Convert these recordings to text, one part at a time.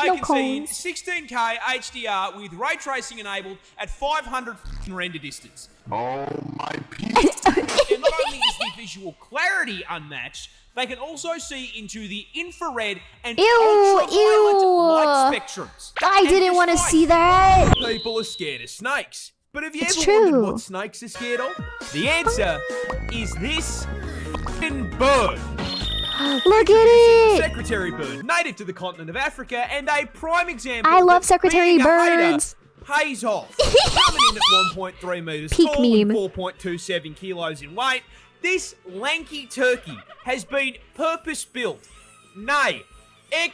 they No can see in cones. 16K HDR with ray tracing enabled at 500 render distance. Oh my penis. And not only is the visual clarity unmatched, they can also see into the infrared and ultraviolet light spectrums. I didn't want to see that. People are scared of snakes. But have you It's ever wondered true. what snakes are scared of? The answer is this f***ing bird. Look at The it. secretary bird, native to the continent of Africa, and a prime example. I love that secretary being a hater birds. pays off. Coming in at 1.3 meters Peak tall and meme. 4.27 kilos in weight, this lanky turkey has been purpose-built, nay,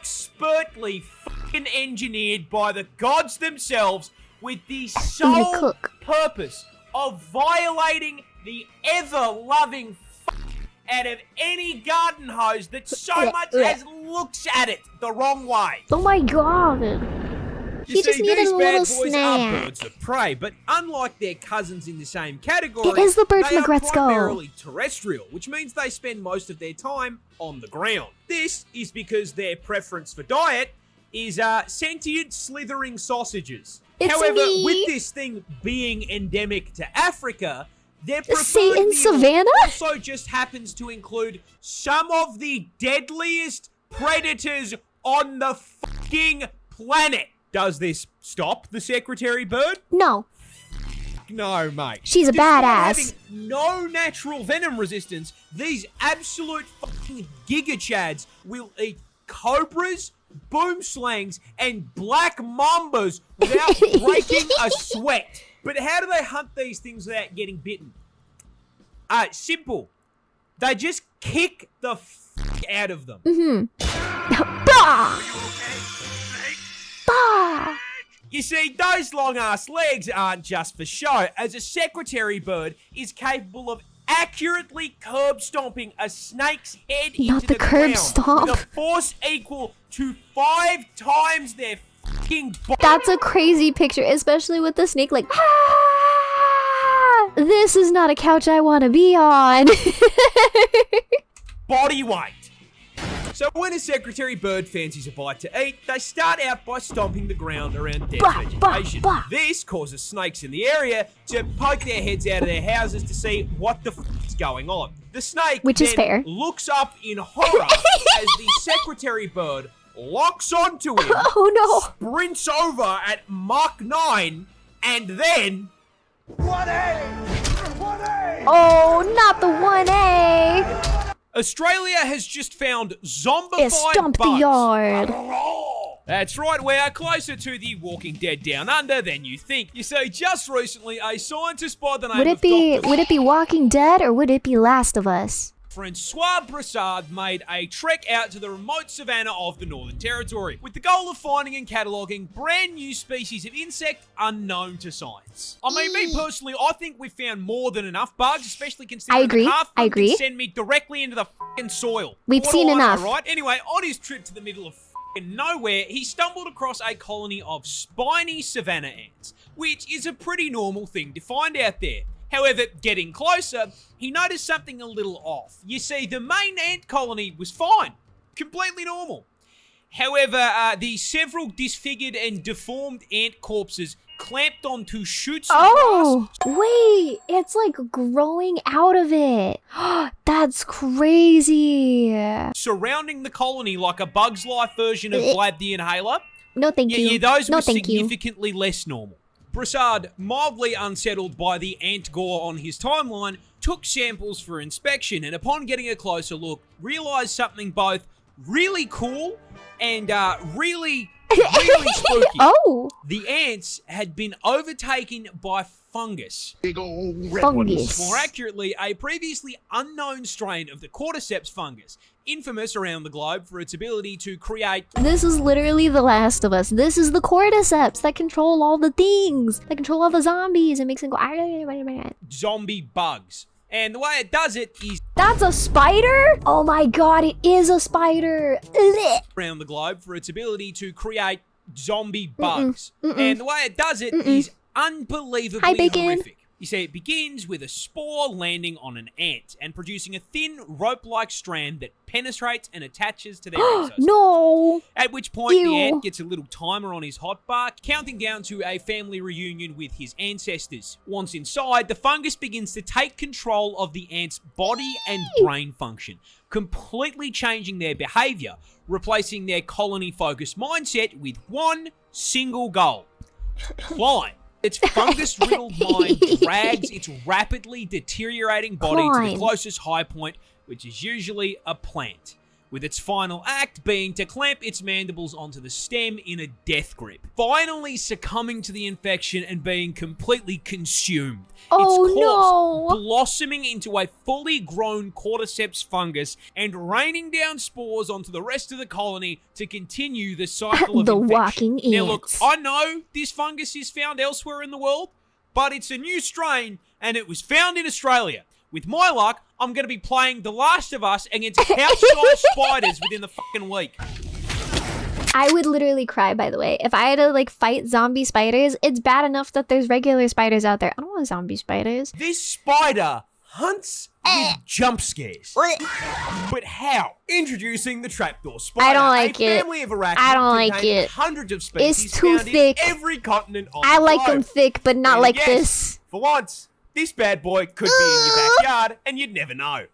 expertly f***ing engineered by the gods themselves with the sole cook. purpose of violating the ever-loving out of any garden hose that so much as looks at it the wrong way. Oh my god. You He just see, needed these a bad little boys are snack. birds of prey, but unlike their cousins in the same category, It is the bird they from are Agretzko. primarily terrestrial, which means they spend most of their time on the ground. This is because their preference for diet is sentient slithering sausages. It's However, me. with this thing being endemic to Africa, their Say preferred in meal Savannah? also just happens to include some of the deadliest predators on the fucking planet. Does this stop the secretary bird? No. No, mate. She's a Despite badass. having no natural venom resistance, these absolute fucking gigachads will eat cobras, boom slangs, and black mambas without breaking a sweat. But how do they hunt these things without getting bitten? Simple. They just kick the out of them. Bah! Bah! You see, those long-ass legs aren't just for show, as a secretary bird is capable of accurately curb-stomping a snake's head Not into the the curb ground stomp. with a force equal to 5 times their fucking body. That's a crazy picture, especially with the snake like, ah! This is not a couch I want to be on. Body weight. So when a secretary bird fancies a bite to eat, they start out by stomping the ground around dead Bah, bah, vegetation. bah. This causes snakes in the area to poke their heads out of their houses to see what the is going on. The snake Which is then fair. looks up in horror as the secretary bird locks onto him, Oh no. sprints over at Mach 9, and then... Oh, not the 1A. Australia has just found zombified It stomped the bugs. yard. That's right, we are closer to the Walking Dead Down Under than you think. You see, just recently, a scientist by the name Would of it be Walking Dead or would it be Last of Us? Francois Broussard made a trek out to the remote savannah of the Northern Territory with the goal of finding and cataloguing brand new species of insect unknown to science. I mean, me personally, I think we've found more than enough bugs, especially considering I agree, that half of I them agree. can send me directly into the fucking soil. We've What seen do I know, enough. right? Anyway, on his trip to the middle of nowhere, he stumbled across a colony of spiny savanna ants, which is a pretty normal thing to find out there. However, getting closer, he noticed something a little off. You see, the main ant colony was fine, completely normal. However, the several disfigured and deformed ant corpses clamped onto shoots of Oh, wait, it's like growing out of it. That's crazy. grass surrounding the colony like a Bug's Life version of Vlad the Inhaler. No, thank you. Yeah, those no, were thank you. significantly less normal. Broussard, mildly unsettled by the ant gore on his timeline, took samples for inspection and upon getting a closer look, realized something both really cool and really spooky. Oh, The ants had been overtaken by fungus. Big old red fungus. More accurately, a previously unknown strain of the cordyceps fungus, infamous around the globe for its ability to create This is literally The Last of Us. This is the cordyceps that control all the things. That control all the zombies and makes them go. zombie bugs. And the way it does it is That's a spider? Oh my god, it is a spider. Ugh. around the globe for its ability to create zombie bugs. And the way it does it is unbelievably Hi, Bacon. horrific. You see, it begins with a spore landing on an ant and producing a thin rope-like strand that penetrates and attaches to their exoskeleton. No! At which point Ew. the ant gets a little timer on his hotbar, counting down to a family reunion with his ancestors. Once inside, the fungus begins to take control of the ant's body and brain function, completely changing their behavior, replacing their colony-focused mindset with one single goal: climb. Its fungus-riddled mind drags its rapidly deteriorating body to the Climb. closest high point, which is usually a plant, with its final act being to clamp its mandibles onto the stem in a death grip, finally succumbing to the infection and being completely consumed. Oh, its corpse no. blossoming into a fully grown cordyceps fungus and raining down spores onto the rest of the colony to continue the cycle of The infection. walking Now look, ants. I know this fungus is found elsewhere in the world, but it's a new strain and it was found in Australia. With my luck, I'm going to be playing The Last of Us against house-sized spiders within the fucking week. I would literally cry, by the way. If I had to, like, fight zombie spiders, it's bad enough that there's regular spiders out there. I don't want zombie spiders. This spider hunts with jump scares. But how? Introducing the Trapdoor spider. I don't like a it. family of arachnids I don't like containing it. hundreds of species It's too found thick. in every continent on I the like them globe. thick, but not And like yes, this. For once, this bad boy could be in your backyard and you'd never know.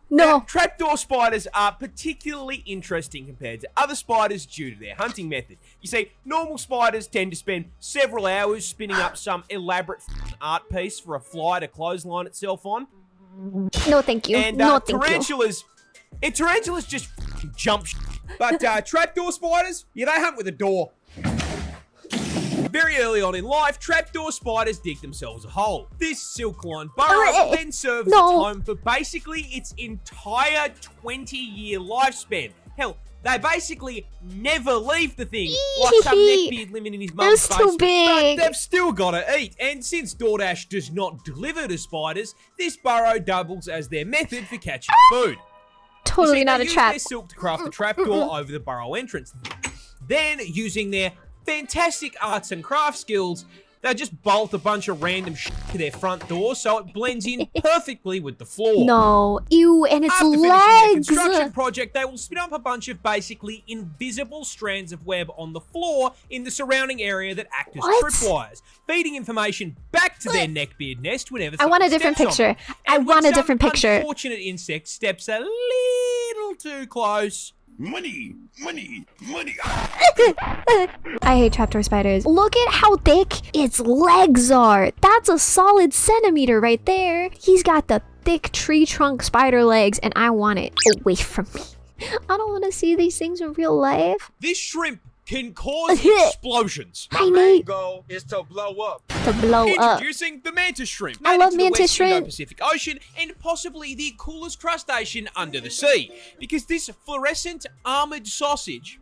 Now, No. trapdoor spiders are particularly interesting compared to other spiders due to their hunting method. You see, normal spiders tend to spend several hours spinning up some elaborate art piece for a fly to clothesline itself on. No, thank you. And No, thank you. tarantulas just jump But trapdoor spiders, yeah, they hunt with a door. Very early on in life, trapdoor spiders dig themselves a hole. This silk-lined burrow then serves No. as home for basically its entire 20-year lifespan. Hell, they basically never leave the thing, like some neckbeard living in his mum's It's too basement. big. But they've still got to eat, and since DoorDash does not deliver to spiders, this burrow doubles as their method for catching food. Totally You see, not they a use trap. their silk to craft a trapdoor over the burrow entrance. Then, using their fantastic arts and craft skills, they just bolt a bunch of random shit to their front door so it blends in perfectly with the floor. No. Ew, and its After finishing their legs. construction project, they will spin up a bunch of basically invisible strands of web on the floor in the surrounding area that act as What? tripwires, feeding information back to their neckbeard nest whenever I want a something different steps on picture. it. I And when want a some different picture. unfortunate insect steps a little too close. Money, money, money. I hate trapdoor spiders. Look at how thick its legs are. That's a solid centimeter right there. He's got the thick tree trunk spider legs, and I want it away from me. I don't want to see these things in real life. This shrimp can cause explosions. I need Goal is to blow up. to blow up. Introducing the Mantis shrimp. I native love to the Mantis West shrimp. Indo-Pacific Ocean and possibly the coolest crustacean under the sea. Because this fluorescent armored sausage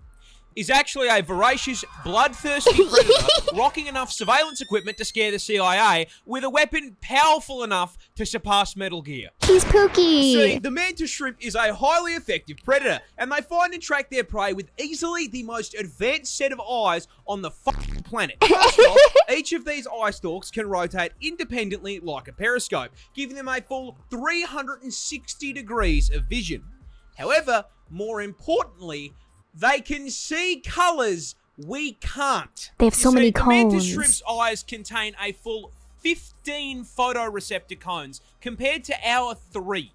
is actually a voracious, bloodthirsty predator rocking enough surveillance equipment to scare the CIA with a weapon powerful enough to surpass Metal Gear. He's Pookie. See, the mantis shrimp is a highly effective predator, and they find and track their prey with easily the most advanced set of eyes on the fucking planet. First off, each of these eye stalks can rotate independently like a periscope, giving them a full 360 degrees of vision. However, more importantly, they can see colours we can't. They have so many The mantis cones. shrimp's eyes contain a full 15 photoreceptor cones compared to our 3.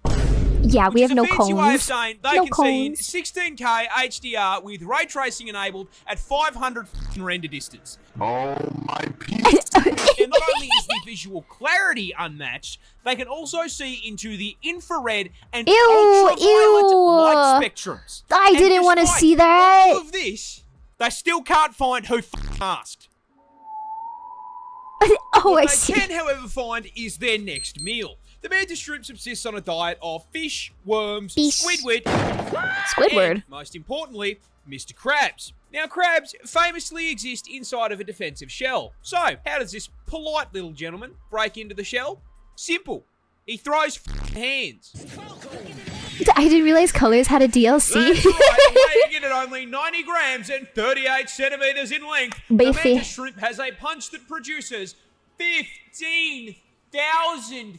Yeah, we have no Which is a fancy way of cones. saying they No can see in cones. 16K HDR with ray tracing enabled at 500 render distance. Oh my penis. And not only is the visual clarity unmatched, they can also see into the infrared and Ew, ultraviolet ew. light spectrums. I And didn't want to despite see that. all of this, they still can't find who asked. Oh, I What see. they can, however, find is their next meal. The mantis shrimp subsists on a diet of fish, worms, Fish. squidward, Squidward. and, most importantly, Mr. Crabs. Now, crabs famously exist inside of a defensive shell. So, how does this polite little gentleman break into the shell? Simple. He throws hands. I didn't realize colors had a DLC. That's right, weighing in at only 90 grams and 38 centimeters in length, the Beefy. mantis shrimp has a punch that produces 15,000 1,000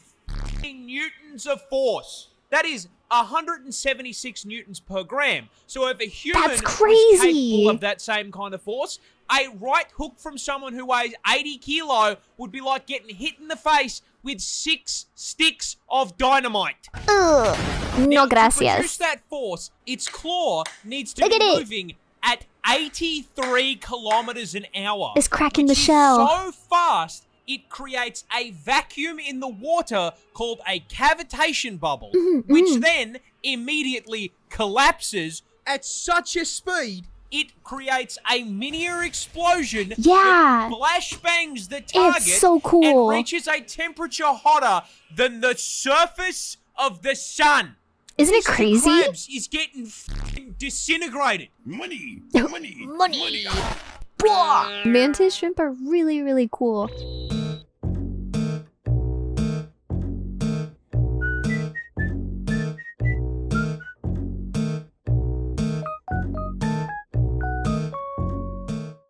newtons of force. That is 176 newtons per gram. So if a human That's was crazy. capable of that same kind of force, a right hook from someone who weighs 80 kilo would be like getting hit in the face with 6 sticks of dynamite. Ugh. Now, No to produce gracias. that force, its claw needs to Look be at it. moving at 83 kilometers an hour. It's cracking the which is shell. so fast, it creates a vacuum in the water called a cavitation bubble, which then immediately collapses at such a speed it creates a miniature explosion Yeah. that flashbangs the target so cool. and reaches a temperature hotter than the surface of the sun. Isn't it Mr. crazy? Krabs is getting f***ing disintegrated. Money. Money. Mantis shrimp are really, really cool.